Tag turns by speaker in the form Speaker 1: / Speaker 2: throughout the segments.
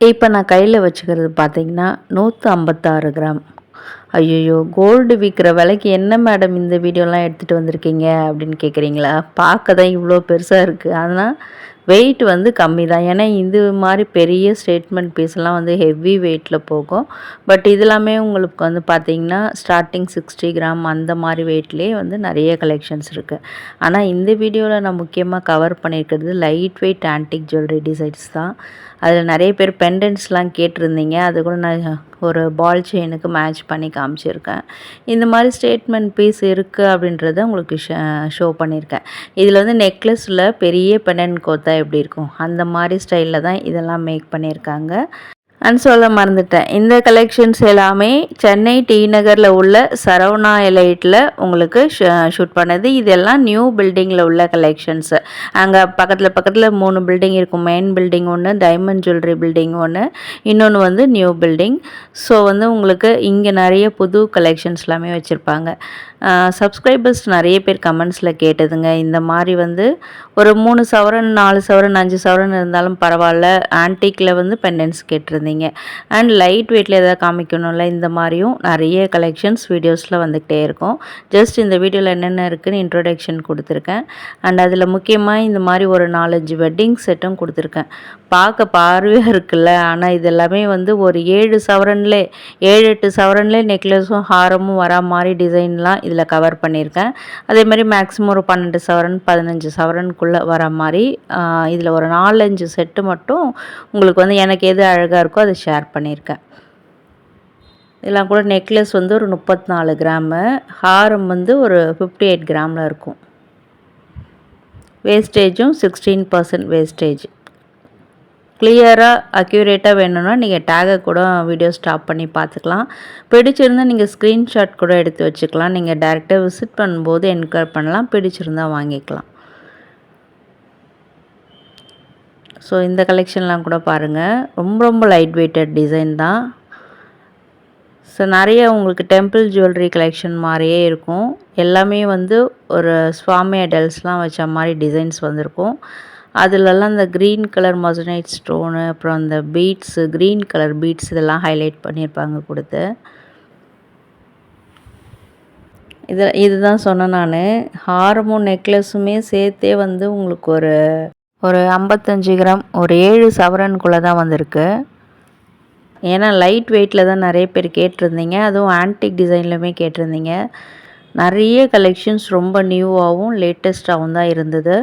Speaker 1: இப்போ நான் கையில் வச்சுக்கிறது பார்த்தீங்கன்னா 156 கிராம். ஐயையோ! கோல்டு விற்கிற விலைக்கு என்ன மேடம் இந்த வீடியோலாம் எடுத்துகிட்டு வந்திருக்கீங்க அப்படின்னு கேட்குறீங்களா? பார்க்க தான் இவ்வளோ பெருசாக இருக்குது. ஆனால் வெயிட் வந்து கம்மி தான். ஏன்னா இது மாதிரி பெரிய ஸ்டேட்மெண்ட் பீஸ்லாம் வந்து ஹெவி வெயிட்டில் போகும். பட் இது எல்லாமே உங்களுக்கு வந்து பார்த்தீங்கன்னா ஸ்டார்டிங் 60 கிராம் அந்த மாதிரி வெயிட்லேயே வந்து நிறைய கலெக்ஷன்ஸ் இருக்குது. ஆனால் இந்த வீடியோவில் நான் முக்கியமாக கவர் பண்ணியிருக்கிறது light weight antique jewellery designs தான். அதில் நிறைய பேர் பெண்டன்ட்ஸ்லாம் கேட்டிருந்தீங்க. அது கூட நான் ஒரு பால் செயினுக்கு மேட்ச் பண்ணி காமிச்சிருக்கேன். இந்த மாதிரி ஸ்டேட்மெண்ட் பீஸ் இருக்குது அப்படின்றத உங்களுக்கு ஷோ பண்ணியிருக்கேன். இதில் வந்து நெக்லஸில் பெரிய பெண்டன்ட் கோத்தா எப்படி இருக்கும் அந்த மாதிரி ஸ்டைலில் தான் இதெல்லாம் மேக் பண்ணியிருக்காங்க. சொல்ல மறந்துட்டேன். இந்த கலெக்ஷன்ஸ் எல்லாமே சென்னை டி நகரில் உள்ள சரவணா எலைட்டில் உங்களுக்கு ஷூட் பண்ணது. இதெல்லாம் நியூ பில்டிங்கில் உள்ள கலெக்ஷன்ஸு. அங்கே பக்கத்தில் 3 பில்டிங் இருக்கும். மெயின் பில்டிங் ஒன்று, டைமண்ட் ஜுவல்லரி பில்டிங் ஒன்று, இன்னொன்று வந்து நியூ பில்டிங். ஸோ வந்து உங்களுக்கு இங்கே நிறைய புது கலெக்ஷன்ஸ் எல்லாமே வச்சுருப்பாங்க. சப்ஸ்கிரைபர்ஸ் நிறைய பேர் கமெண்ட்ஸில் கேட்டதுங்க, இந்த மாதிரி வந்து ஒரு 3 சவரன் 4 சவரன் 5 சவரன் இருந்தாலும் பரவாயில்ல, ஆன்டிக்கில் வந்து பெண்டன்ஸ் கேட்டிருந்தீங்க. அண்ட் லைட் வெயிட்டில் எதாவது காமிக்கணும்ல, இந்த மாதிரியும் நிறைய கலெக்ஷன்ஸ் வீடியோஸில் வந்துக்கிட்டே இருக்கும். ஜஸ்ட் இந்த வீடியோவில் என்னென்ன இருக்குதுன்னு இன்ட்ரொடக்ஷன் கொடுத்துருக்கேன். அண்ட் அதில் முக்கியமாக இந்த மாதிரி ஒரு 4-5 வெட்டிங் செட்டும் கொடுத்துருக்கேன். பார்க்க பார்வையாக இருக்குல்ல, ஆனால் இது எல்லாமே வந்து ஒரு 7 சவரன்லே 7-8 சவரன்லே நெக்லஸும் ஹாரமும் வரா மாதிரி டிசைன்லாம் இதில் கவர் பண்ணியிருக்கேன். அதே மாதிரி மேக்ஸிமம் ஒரு 12 சவரன் 15 சவரனுக்குள்ளே வர மாதிரி இதில் ஒரு 4-5 செட்டு மட்டும் உங்களுக்கு வந்து எனக்கு எது அழகாக இருக்கோ அதை ஷேர் பண்ணியிருக்கேன். இதெல்லாம் கூட நெக்லஸ் வந்து ஒரு 34 கிராமு, ஹாரம் வந்து ஒரு 58 கிராமில் இருக்கும். வேஸ்டேஜும் 16% வேஸ்டேஜ். கிளியராக அக்யூரேட்டாக வேணும்னா நீங்கள் டேகை கூட வீடியோ ஸ்டாப் பண்ணி பார்த்துக்கலாம். பிடிச்சிருந்தால் நீங்கள் ஸ்க்ரீன்ஷாட் கூட எடுத்து வச்சுக்கலாம். நீங்கள் டேரெக்டாக விசிட் பண்ணும்போது என்கொயர் பண்ணலாம், பிடிச்சிருந்தால் வாங்கிக்கலாம். ஸோ இந்த கலெக்ஷன்லாம் கூட பாருங்கள், ரொம்ப லைட் வெயிட்டட் டிசைன் தான். ஸோ நிறைய உங்களுக்கு டெம்பிள் ஜுவல்லரி கலெக்ஷன் மாதிரியே இருக்கும். எல்லாமே வந்து ஒரு சுவாமி ஐடல்ஸ்லாம் வச்ச மாதிரி டிசைன்ஸ் வந்திருக்கும். அதிலெல்லாம் இந்த க்ரீன் கலர் மொசனைட் ஸ்டோனு, அப்புறம் அந்த பீட்ஸு, க்ரீன் கலர் பீட்ஸ் இதெல்லாம் ஹைலைட் பண்ணியிருப்பாங்க கொடுத்து. இதுதான் சொன்னேன் நான், ஹாரமும் நெக்லஸுமே சேர்த்தே வந்து உங்களுக்கு ஒரு 55 கிராம் ஒரு 7 சவரனுக்குள்ளே தான் வந்திருக்கு. ஏன்னா லைட் வெயிட்டில் தான் நிறைய பேர் கேட்டிருந்தீங்க, அதுவும் ஆன்டிக் டிசைன்லையுமே கேட்டிருந்தீங்க. நிறைய கலெக்ஷன்ஸ் ரொம்ப நியூவாகவும் லேட்டஸ்ட்டாகவும் தான் இருந்தது.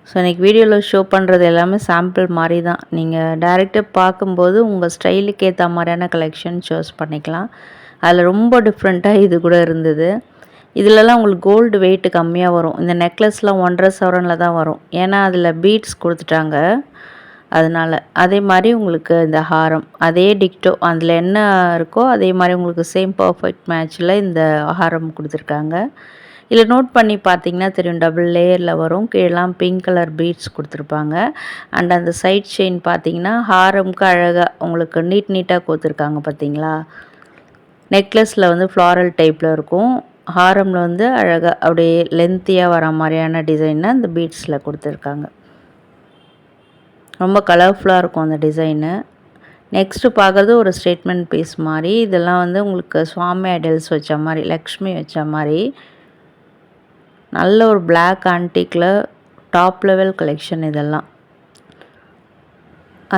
Speaker 1: ஸோ இன்றைக்கி வீடியோவில் ஷோ பண்ணுறது எல்லாமே சாம்பிள் மாதிரி தான். நீங்கள் டைரெக்டாக பார்க்கும்போது உங்கள் ஸ்டைலுக்கு ஏற்ற மாதிரியான கலெக்ஷன் சூஸ் பண்ணிக்கலாம். அதில் ரொம்ப டிஃப்ரெண்ட்டாக இது கூட இருந்தது. இதிலலாம் உங்களுக்கு கோல்டு வெயிட்டு கம்மியாக வரும். இந்த நெக்லஸ்லாம் 1.5 சவரனில் தான் வரும். ஏன்னா அதில் பீட்ஸ் கொடுத்துட்டாங்க, அதனால். அதே மாதிரி உங்களுக்கு இந்த ஹாரம் அதே டிக்டோ, அதில் என்ன இருக்கோ அதே மாதிரி உங்களுக்கு சேம் பர்ஃபெக்ட் மேட்சில் இந்த ஹாரம் கொடுத்துருக்காங்க. இதில் நோட் பண்ணி பார்த்தீங்கன்னா தெரியும், டபுள் லேயரில் வரும். கீழெலாம் பிங்க் கலர் பீட்ஸ் கொடுத்துருப்பாங்க. அண்ட் அந்த சைட் செயின் பார்த்தீங்கன்னா ஹாரமுக்கு அழகாக உங்களுக்கு நீட்டாக கோத்துருக்காங்க பார்த்தீங்களா. நெக்லஸில் வந்து ஃப்ளாரல் டைப்பில் இருக்கும், ஹாரமில் வந்து அழகாக அப்படியே லென்த்தியாக வர மாதிரியான டிசைனை அந்த பீட்ஸில் கொடுத்துருக்காங்க. ரொம்ப கலர்ஃபுல்லாக இருக்கும் அந்த டிசைனு. நெக்ஸ்ட்டு பார்க்குறது ஒரு ஸ்டேட்மெண்ட் பீஸ் மாதிரி. இதெல்லாம் வந்து உங்களுக்கு சுவாமி ஐடல்ஸ் வச்ச மாதிரி, லக்ஷ்மி வச்ச மாதிரி நல்ல ஒரு பிளாக் ஆன்டிக்கில் டாப் லெவல் கலெக்ஷன் இதெல்லாம்.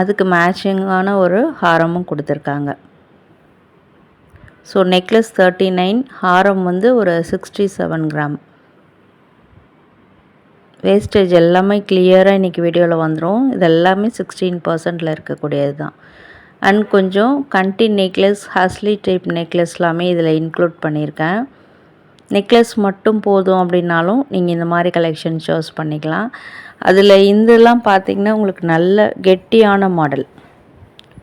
Speaker 1: அதுக்கு மேட்சிங்கான ஒரு ஹாரமும் கொடுத்துருக்காங்க. ஸோ நெக்லஸ் 39, ஹாரம் வந்து ஒரு 67 கிராம். வேஸ்டேஜ் எல்லாமே கிளியராக இன்றைக்கி வீடியோவில் வந்துடும். இது எல்லாமே 16%ல் இருக்கக்கூடியது தான். அண்ட் கொஞ்சம் கண்டி நெக்லஸ், ஹஸ்லி டைப் நெக்லஸ் எல்லாமே இதில் இன்க்ளூட் பண்ணியிருக்கேன். நெக்லஸ் மட்டும் போதும் அப்படின்னாலும் நீங்கள் இந்த மாதிரி கலெக்ஷன் சூஸ் பண்ணிக்கலாம். அதில் இதெல்லாம் பார்த்திங்கன்னா உங்களுக்கு நல்ல கெட்டியான மாடல்,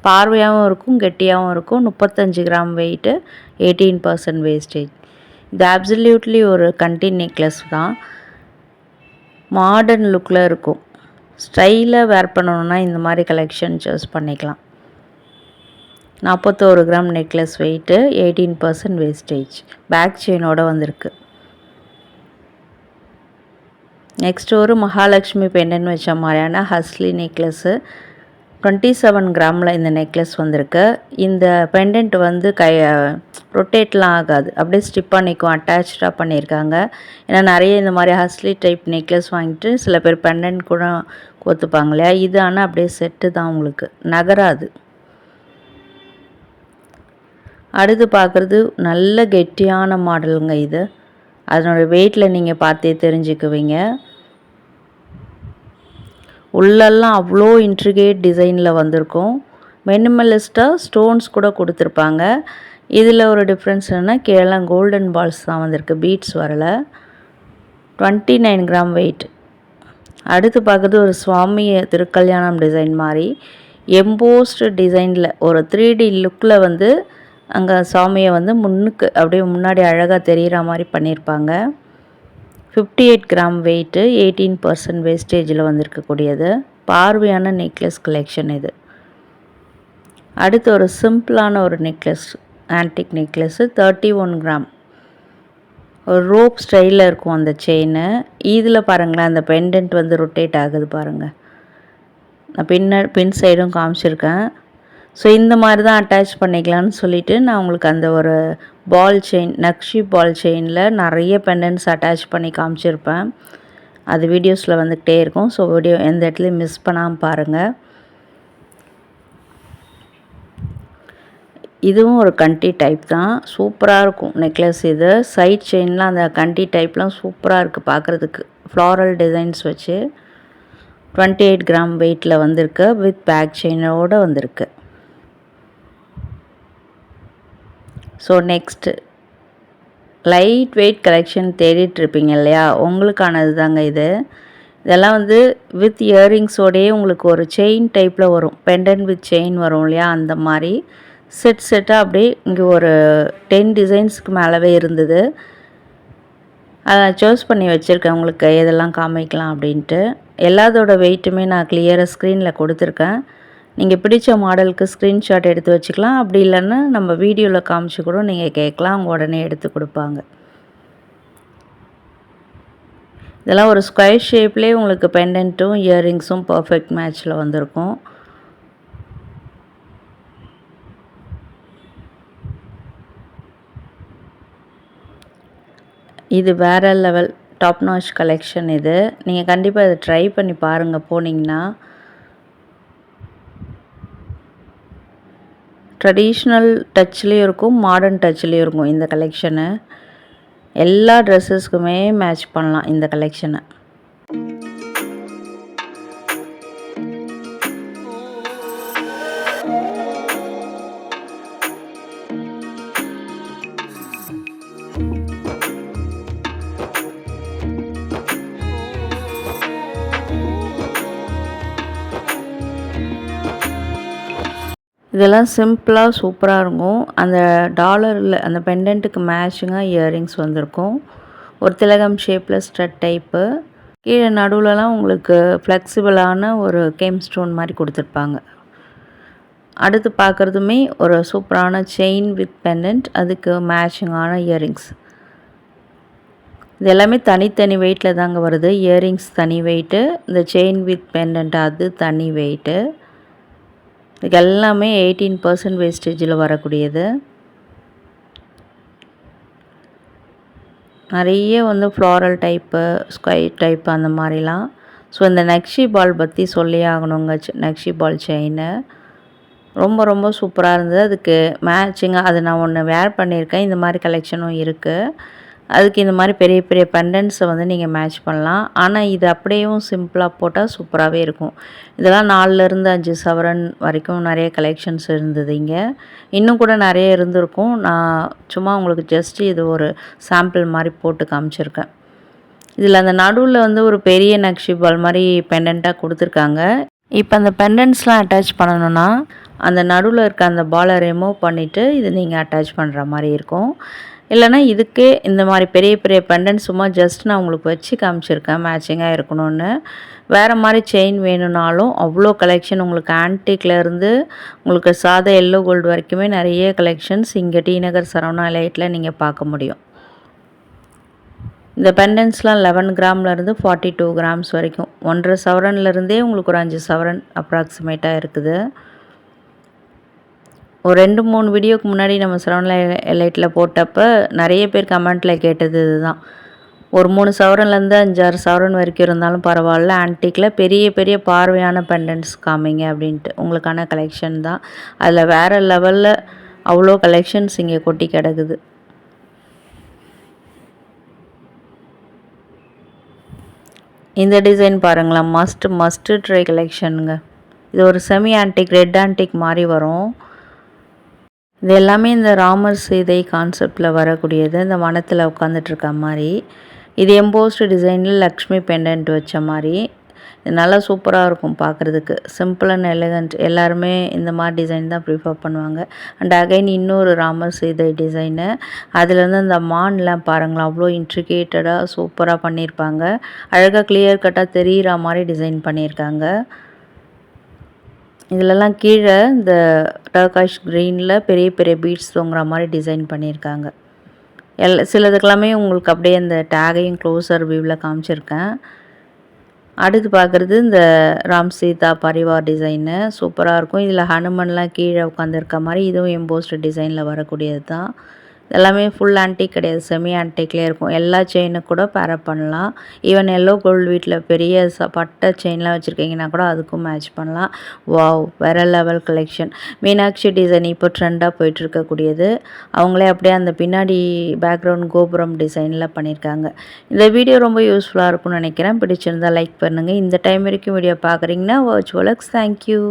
Speaker 1: பார்வையாகவும் இருக்கும் கெட்டியாகவும் இருக்கும். 35 கிராம் வெயிட்டு, 18% வேஸ்டேஜ். இது அப்சல்யூட்லி ஒரு கண்டி நெக்லஸ் தான். மாடர்ன் லுக்கில் இருக்கும். ஸ்டைலாக வேர் பண்ணணுன்னா இந்த மாதிரி கலெக்ஷன் சூஸ் பண்ணிக்கலாம். 41 gram necklace weight, 18% wastage. Back செயினோடு வந்திருக்கு. நெக்ஸ்ட்டு ஒரு மகாலட்சுமி பெண்டன் வச்ச மாதிரியான ஹஸ்லி நெக்லஸ்ஸு. 27 கிராமில் இந்த நெக்லஸ் வந்திருக்கு. இந்த பெண்டன்ட் வந்து ரொட்டேட்லாம் ஆகாது, அப்படியே ஸ்டிப்பாக நிற்கும். அட்டாச்சாக பண்ணியிருக்காங்க. ஏன்னா நிறைய இந்த மாதிரி ஹஸ்லி டைப் நெக்லஸ் வாங்கிட்டு சில பேர் பெண்டன்ட் கூட கோத்துப்பாங்க இல்லையா, இது ஆனால் அப்படியே செட்டு தான், உங்களுக்கு நகராது. அடுத்து பார்க்குறது நல்ல கெட்டியான மாடலுங்க இது. அதனோடய வெயிட்டில் நீங்கள் பார்த்தே தெரிஞ்சுக்குவீங்க. உள்ளெல்லாம் அவ்வளோ இன்ட்ரிகேட் டிசைனில் வந்திருக்கும். மினிமலிஸ்ட்டாக ஸ்டோன்ஸ் கூட கொடுத்துருப்பாங்க. இதில் ஒரு டிஃப்ரென்ஸ் என்னென்னா கீழே கோல்டன் பால்ஸ் தான் வந்திருக்கு, பீட்ஸ் வரலை. 29 கிராம் வெயிட். அடுத்து பார்க்குறது ஒரு சுவாமி திருக்கல்யாணம் டிசைன் மாதிரி எம்போஸ்டு டிசைனில் ஒரு 3D லுக்கில் வந்து அங்கே சுவாமியை வந்து முன்னுக்கு அப்படியே முன்னாடி அழகாக தெரிகிற மாதிரி பண்ணியிருப்பாங்க. 58 கிராம் வெயிட்டு, 18% வேஸ்டேஜில் வந்திருக்கக்கூடியது. பார்வையான நெக்லஸ் கலெக்ஷன் இது. அடுத்து ஒரு சிம்பிளான ஒரு நெக்லஸ், ஆன்டிக் நெக்லஸ்ஸு, 31 கிராம். ஒரு ரோப் ஸ்டைலில் இருக்கும் அந்த செயின். இதில் பாருங்களேன், அந்த பெண்டன்ட் வந்து ரொட்டேட் ஆகுது பாருங்கள். நான் பின் சைடும் காமிச்சிருக்கேன். ஸோ இந்த மாதிரி தான் அட்டாச் பண்ணிக்கலான்னு சொல்லிவிட்டு நான் உங்களுக்கு அந்த ஒரு பால் செயின், நக்ஷி பால் செயினில் நிறைய பெண்டன்ட்ஸ் அட்டாச் பண்ணி காமிச்சிருப்பேன். அது வீடியோஸில் வந்துக்கிட்டே இருக்கும். ஸோ வீடியோ எந்த இடத்துலையும் மிஸ் பண்ணாமல் பாருங்கள். இதுவும் ஒரு கண்டி டைப் தான், சூப்பராக இருக்கும் நெக்லஸ் இது. சைட் செயின்லாம் அந்த கண்டி டைப்லாம் சூப்பராக இருக்குது பார்க்குறதுக்கு, ஃப்ளாரல் டிசைன்ஸ் வச்சு. 28 கிராம் வெயிட்டில் வந்திருக்கு, வித் பேக் செயினோடு வந்திருக்கு. So next light weight collection தேடிட்டுருப்பீங்க இல்லையா, உங்களுக்கானது தாங்க இது. இதெல்லாம் வந்து வித் இயரிங்ஸோடையே உங்களுக்கு ஒரு செயின் டைப்பில் வரும், பெண்டன்ட் வித் செயின் வரும் இல்லையா, அந்த மாதிரி செட்டாக அப்படியே இங்கே ஒரு 10 டிசைன்ஸ்க்கு மேலவே இருந்தது. அதை நான் சூஸ் பண்ணி வச்சுருக்கேன் உங்களுக்கு எதெல்லாம் காமிக்கலாம் அப்படின்ட்டு. எல்லாத்தோட வெயிட்டுமே நான் கிளியராக ஸ்க்ரீனில் கொடுத்துருக்கேன். நீங்கள் பிடிச்ச மாடலுக்கு ஸ்க்ரீன்ஷாட் எடுத்து வச்சுக்கலாம். அப்படி இல்லைன்னா நம்ம வீடியோவில் காமிச்சு கூட நீங்கள் கேட்கலாம், அவங்க உடனே எடுத்து கொடுப்பாங்க. இதெல்லாம் ஒரு ஸ்கொயர் ஷேப்லேயே உங்களுக்கு பெண்டன்ட்டும் இயரிங்ஸும் பர்ஃபெக்ட் மேட்ச்சில் வந்திருக்கும். இது வேறு லெவல் டாப் நாச் கலெக்ஷன் இது. நீங்கள் கண்டிப்பாக இதை ட்ரை பண்ணி பாருங்கள் போனீங்கன்னா. ட்ரெடிஷ்னல் டச்லேயும் இருக்கும், மாடர்ன் டச்லேயும் இருக்கும் இந்த கலெக்ஷனு. எல்லா ட்ரெஸ்ஸஸ்க்குமே மேட்ச் பண்ணலாம் இந்த கலெக்ஷனை. இதெல்லாம் சிம்பிளாக சூப்பராக இருக்கும். அந்த டாலரில் அந்த பெண்டன்ட்டுக்கு மேட்சிங்காக இயரிங்ஸ் வந்திருக்கும். ஒரு திலகம் ஷேப்பில் ஸ்டட் டைப்பு. கீழே நடுவிலலாம் உங்களுக்கு ஃப்ளெக்சிபிளான ஒரு கேம் ஸ்டோன் மாதிரி கொடுத்துருப்பாங்க. அடுத்து பார்க்குறதுமே ஒரு சூப்பரான செயின் வித் பெண்டன்ட், அதுக்கு மேட்சிங்கான இயரிங்ஸ். இது எல்லாமே தனித்தனி வெயிட்டில் தாங்க வருது. இயரிங்ஸ் தனி வெயிட்டு, இந்த செயின் வித் பெண்டன்ட் அது தனி வெயிட்டு. இதுக்கு எல்லாமே 18% வேஸ்டேஜில் வரக்கூடியது. நிறைய வந்து ஃப்ளாரல் டைப்பு, ஸ்கொயர் டைப்பு அந்த மாதிரிலாம். ஸோ இந்த நக்ஷி பால் பற்றி சொல்லி ஆகணுங்க. நக்ஷி பால் செயின்னு ரொம்ப ரொம்ப சூப்பராக இருந்தது. அதுக்கு மேட்சிங்காக அது நான் ஒன்று வேர் பண்ணியிருக்கேன். இந்த மாதிரி கலெக்ஷனும் இருக்குது. அதுக்கு இந்த மாதிரி பெரிய பெரிய பெண்டன்ட்ஸை வந்து நீங்கள் மேட்ச் பண்ணலாம். ஆனால் இது அப்படியேவும் சிம்பிளாக போட்டால் சூப்பராகவே இருக்கும். இதெல்லாம் 4லேருந்து 5 சவரன் வரைக்கும் நிறைய கலெக்ஷன்ஸ் இருந்தது இங்கே. இன்னும் கூட நிறைய இருந்திருக்கும். நான் சும்மா உங்களுக்கு ஜஸ்ட்டு இது ஒரு சாம்பிள் மாதிரி போட்டு காமிச்சிருக்கேன். இதில் அந்த நடுவில் வந்து ஒரு பெரிய நக்ஷி பால் மாதிரி பெண்டண்ட்டாக கொடுத்துருக்காங்க. இப்போ அந்த பெண்டன்ட்ஸ்லாம் அட்டாச் பண்ணணுன்னா அந்த நடுவில் இருக்க அந்த பாலை ரிமூவ் பண்ணிவிட்டு இது நீங்கள் அட்டாச் பண்ணுற மாதிரி இருக்கும். இல்லைனா இதுக்கே இந்த மாதிரி பெரிய பெரிய பெண்டன்ட் சும்மா ஜஸ்ட் நான் உங்களுக்கு வச்சு காமிச்சிருக்கேன் மேட்சிங்காக இருக்கணும்னு. வேறு மாதிரி செயின் வேணும்னாலும் அவ்வளோ கலெக்ஷன் உங்களுக்கு ஆன்டிக்லேருந்து உங்களுக்கு சாதா எல்லோ கோல்டு வரைக்குமே நிறைய கலெக்ஷன்ஸ் இங்கே டி நகர் சரவணா லைட்டில் நீங்கள் பார்க்க முடியும். இந்த பெண்டன்ட்ஸ்லாம் 11 கிராம்லேருந்து 42 கிராம்ஸ் வரைக்கும் 1.5 சவரன்லேருந்தே உங்களுக்கு ஒரு 5 சவரன் அப்ராக்சிமேட்டாக இருக்குது. ஒரு 2-3 வீடியோக்கு முன்னாடி நம்ம சரவணா எலைட்டில் போட்டப்போ நிறைய பேர் கமெண்ட்டில் கேட்டது இதுதான். ஒரு 3 சவரன்லேருந்து 5-6 சவரன் வரைக்கும் இருந்தாலும் பரவாயில்ல, ஆன்டிக்கில் பெரிய பெரிய பார்வையான பெண்டன்ட்ஸ் காமிங்க அப்படின்ட்டு உங்களுக்கான கலெக்ஷன் தான். அதில் வேறு லெவலில் அவ்வளோ கலெக்ஷன்ஸ் இங்கே கொட்டி கிடக்குது. இந்த டிசைன் பாருங்களேன், மஸ்ட்டு ட்ரை கலெக்ஷனுங்க. இது ஒரு செமி ஆன்டிக், ரெட் ஆன்டிக் மாதிரி வரும். இது எல்லாமே இந்த ராமர் சீதை கான்செப்டில் வரக்கூடியது. இந்த வனத்தில் உட்காந்துட்ருக்க மாதிரி. இது எம்போஸ்டு டிசைனில் லக்ஷ்மி பெண்டன்ட் வச்ச மாதிரி. இது நல்லா சூப்பராக இருக்கும் பார்க்குறதுக்கு. Simple and elegant. எல்லாருமே இந்த மாதிரி டிசைன் தான் ப்ரிஃபர் பண்ணுவாங்க. அண்ட் அகைன் இன்னொரு ராமர் சீதை டிசைனு. அதுலேருந்து அந்த மான்லாம் பாருங்களேன், அவ்வளோ இன்ட்ரிகேட்டடாக சூப்பராக பண்ணியிருப்பாங்க. அழகாக கிளியர் கட்டாக தெரிகிற மாதிரி டிசைன் பண்ணியிருக்காங்க. இதிலலாம் கீழே இந்த டர்காஷ் க்ரீனில் பெரிய பெரிய பீட்ஸ் தொங்குற மாதிரி டிசைன் பண்ணியிருக்காங்க. சிலதுக்கெல்லாமே உங்களுக்கு அப்படியே இந்த டேகையும் க்ளோஸர் வியூவில் காமிச்சிருக்கேன். அடுத்து பார்க்குறது இந்த ராம் சீதா பரிவார் டிசைனு சூப்பராக இருக்கும். இதில் ஹனுமன்லாம் கீழே உட்காந்துருக்க மாதிரி இதுவும் எம்போஸ்டு டிசைனில் வரக்கூடியது தான். எல்லாமே ஃபுல் ஆன்டிக் கிடையாது, செமி ஆன்டிக்லேயே இருக்கும். எல்லா செயினுக்கு கூட பேரப் பண்ணலாம். ஈவன் எல்லோ கோல்டு வீட்டில் பெரிய பட்டை செயின்லாம் வச்சுருக்கீங்கன்னா கூட அதுக்கும் மேட்ச் பண்ணலாம். வாவ், வேறு லெவல் கலெக்ஷன். மீனாட்சி டிசைன் இப்போ ட்ரெண்டாக போயிட்டுருக்கக்கூடியது. அவங்களே அப்படியே அந்த பின்னாடி பேக்ரவுண்ட் கோபுரம் டிசைனில் பண்ணியிருக்காங்க. இந்த வீடியோ ரொம்ப யூஸ்ஃபுல்லாக இருக்கும்னு நினைக்கிறேன். பிடிச்சிருந்தால் லைக் பண்ணுங்கள். இந்த டைம் வரைக்கும் வீடியோ பார்க்குறீங்கன்னா வர்ச்சுவலக்ஸ். தேங்க்யூ.